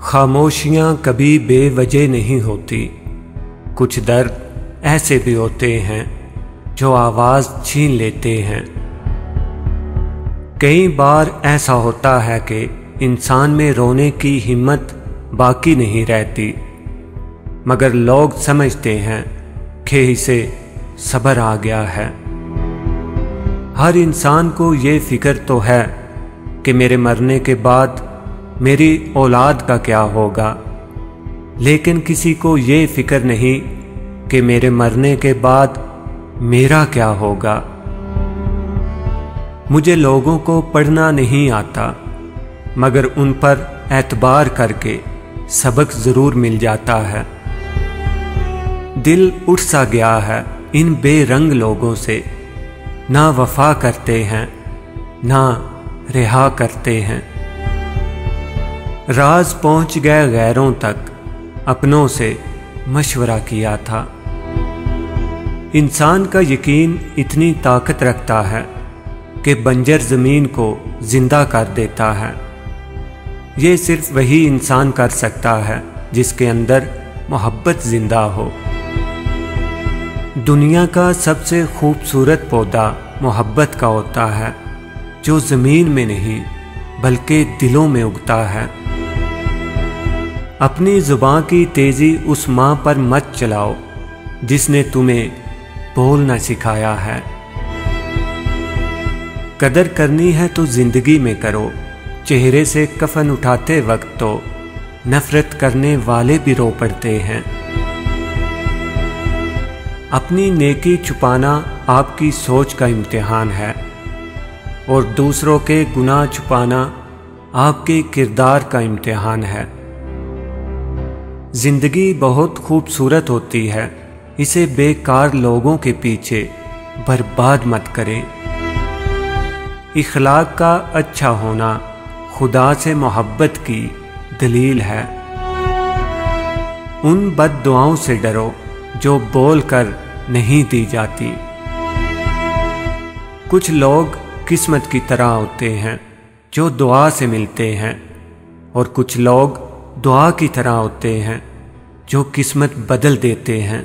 खामोशियाँ कभी बेवजह नहीं होती। कुछ दर्द ऐसे भी होते हैं जो आवाज़ छीन लेते हैं। कई बार ऐसा होता है कि इंसान में रोने की हिम्मत बाकी नहीं रहती, मगर लोग समझते हैं कि इसे सब्र आ गया है। हर इंसान को ये फिक्र तो है कि मेरे मरने के बाद मेरी औलाद का क्या होगा, लेकिन किसी को ये फिक्र नहीं कि मेरे मरने के बाद मेरा क्या होगा। मुझे लोगों को पढ़ना नहीं आता, मगर उन पर एतबार करके सबक ज़रूर मिल जाता है। दिल उठ सा गया है इन बेरंग लोगों से, ना वफा करते हैं ना रिहा करते हैं। राज पहुंच गए गैरों तक, अपनों से मशवरा किया था। इंसान का यकीन इतनी ताकत रखता है कि बंजर ज़मीन को जिंदा कर देता है। ये सिर्फ वही इंसान कर सकता है जिसके अंदर मोहब्बत जिंदा हो। दुनिया का सबसे खूबसूरत पौधा मोहब्बत का होता है, जो ज़मीन में नहीं बल्कि दिलों में उगता है। अपनी ज़ुबान की तेज़ी उस माँ पर मत चलाओ जिसने तुम्हें बोलना सिखाया है। कदर करनी है तो ज़िंदगी में करो, चेहरे से कफन उठाते वक्त तो नफ़रत करने वाले भी रो पड़ते हैं। अपनी नेकी छुपाना आपकी सोच का इम्तिहान है, और दूसरों के गुनाह छुपाना आपके किरदार का इम्तिहान है। जिंदगी बहुत खूबसूरत होती है, इसे बेकार लोगों के पीछे बर्बाद मत करें। इखलाक का अच्छा होना खुदा से मोहब्बत की दलील है। उन बद्दुआओं से डरो जो बोल कर नहीं दी जाती। कुछ लोग किस्मत की तरह होते हैं जो दुआ से मिलते हैं, और कुछ लोग दुआ की तरह होते हैं जो किस्मत बदल देते हैं।